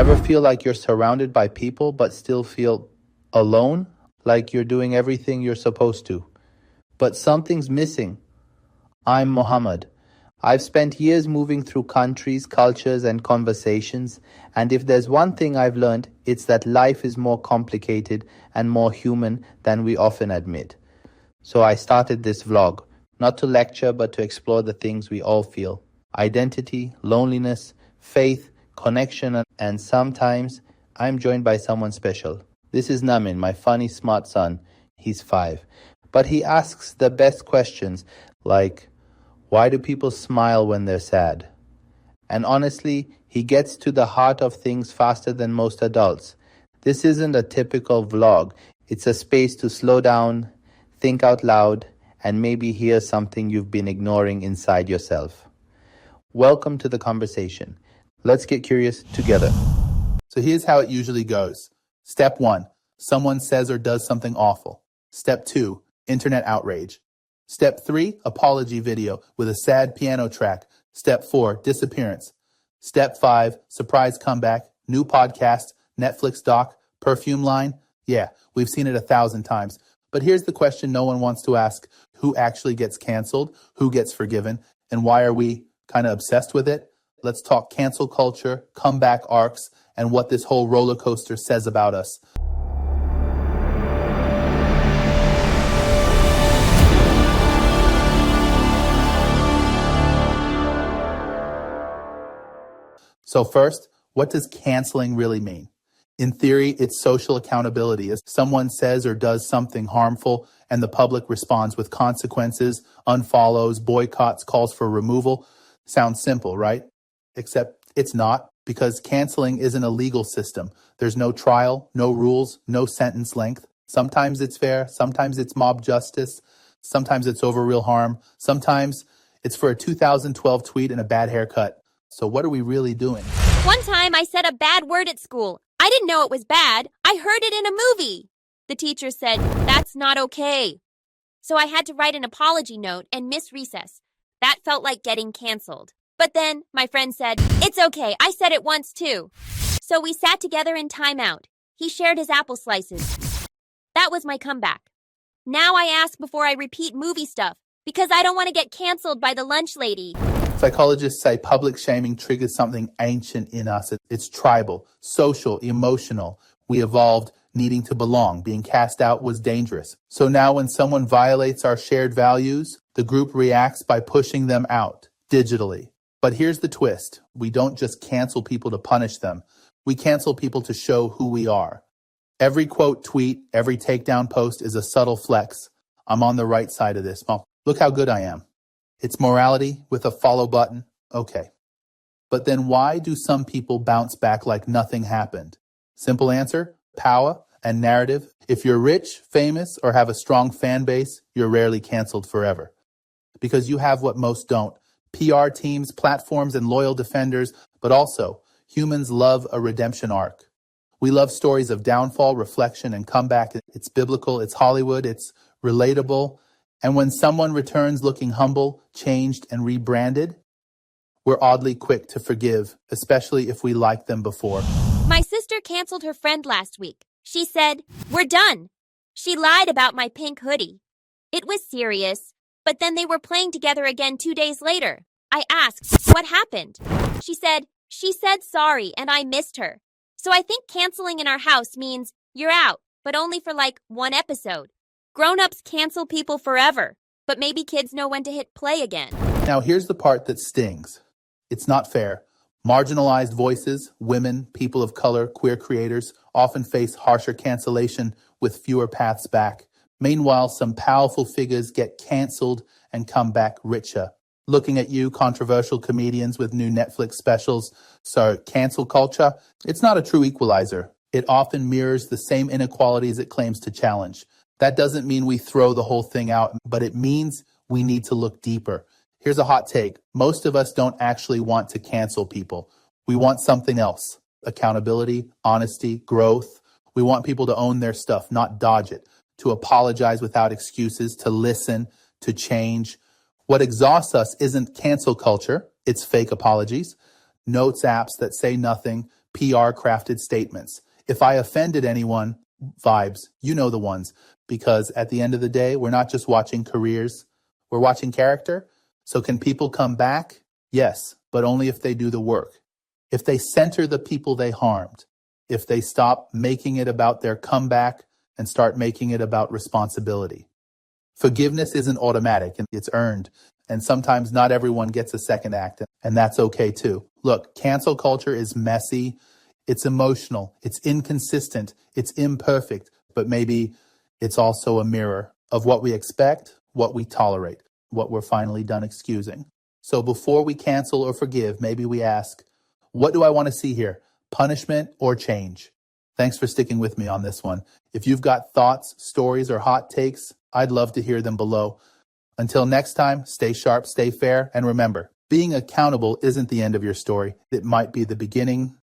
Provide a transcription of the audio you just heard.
Ever feel like you're surrounded by people but still feel alone? Like you're doing everything you're supposed to, but something's missing. I'm Mohammed. I've spent years moving through countries, cultures, and conversations, and if there's one thing I've learned, it's that life is more complicated and more human than we often admit. So I started this vlog, not to lecture, but to explore the things we all feel. Identity, loneliness, faith, connection, and sometimes I'm joined by someone special. This is Namin, my funny, smart son. He's 5. But he asks the best questions, like, why do people smile when they're sad? And honestly, he gets to the heart of things faster than most adults. This isn't a typical vlog. It's a space to slow down, think out loud, and maybe hear something you've been ignoring inside yourself. Welcome to the conversation. Let's get curious together. So here's how it usually goes. Step 1, someone says or does something awful. Step 2, internet outrage. Step 3, apology video with a sad piano track. Step 4, disappearance. Step 5, surprise comeback, new podcast, Netflix doc, perfume line. Yeah, we've seen it 1,000 times. But here's the question no one wants to ask. Who actually gets canceled? Who gets forgiven? And why are we kind of obsessed with it? Let's talk cancel culture, comeback arcs, and what this whole roller coaster says about us. So first, what does canceling really mean? In theory, it's social accountability. As someone says or does something harmful and the public responds with consequences, unfollows, boycotts, calls for removal. Sounds simple, right? Except it's not, because canceling isn't a legal system. There's no trial, no rules, no sentence length. Sometimes it's fair, sometimes it's mob justice, sometimes it's over real harm, sometimes it's for a 2012 tweet and a bad haircut. So what are we really doing? One time I said a bad word at school. I didn't know it was bad. I heard it in a movie. The teacher said, "That's not okay." So I had to write an apology note and miss recess. That felt like getting canceled. But then my friend said, "It's okay. I said it once too." So we sat together in timeout. He shared his apple slices. That was my comeback. Now I ask before I repeat movie stuff because I don't want to get canceled by the lunch lady. Psychologists say public shaming triggers something ancient in us. It's tribal, social, emotional. We evolved needing to belong. Being cast out was dangerous. So now when someone violates our shared values, the group reacts by pushing them out digitally. But here's the twist. We don't just cancel people to punish them. We cancel people to show who we are. Every quote tweet, every takedown post is a subtle flex. I'm on the right side of this. Well, look how good I am. It's morality with a follow button. Okay. But then why do some people bounce back like nothing happened? Simple answer, power and narrative. If you're rich, famous, or have a strong fan base, you're rarely canceled forever. Because you have what most don't. PR teams, platforms, and loyal defenders, but also humans love a redemption arc. We love stories of downfall, reflection, and comeback. It's biblical, it's Hollywood, it's relatable. And when someone returns looking humble, changed, and rebranded, we're oddly quick to forgive, especially if we liked them before. My sister canceled her friend last week. She said, "We're done." She lied about my pink hoodie. It was serious, but then they were playing together again 2 days later. I asked, "What happened?" She said sorry and I missed her. So I think canceling in our house means you're out, but only for like one episode. Grown-ups cancel people forever, but maybe kids know when to hit play again. Now here's the part that stings. It's not fair. Marginalized voices, women, people of color, queer creators often face harsher cancellation with fewer paths back. Meanwhile, some powerful figures get canceled and come back richer. Looking at you, controversial comedians with new Netflix specials. So cancel culture, it's not a true equalizer. It often mirrors the same inequalities it claims to challenge. That doesn't mean we throw the whole thing out, but it means we need to look deeper. Here's a hot take. Most of us don't actually want to cancel people. We want something else. Accountability, honesty, growth. We want people to own their stuff, not dodge it, to apologize without excuses, to listen, to change. What exhausts us isn't cancel culture, it's fake apologies, notes apps that say nothing, PR crafted statements. If I offended anyone, vibes, you know the ones. Because at the end of the day, we're not just watching careers, we're watching character. So can people come back? Yes, but only if they do the work. If they center the people they harmed. If they stop making it about their comeback and start making it about responsibility. Forgiveness isn't automatic, and it's earned. And sometimes not everyone gets a second act, and that's okay too. Look, cancel culture is messy, it's emotional, it's inconsistent, it's imperfect, but maybe it's also a mirror of what we expect, what we tolerate, what we're finally done excusing. So before we cancel or forgive, maybe we ask, what do I want to see here? Punishment or change? Thanks for sticking with me on this one. If you've got thoughts, stories, or hot takes, I'd love to hear them below. Until next time, stay sharp, stay fair, and remember, being accountable isn't the end of your story. It might be the beginning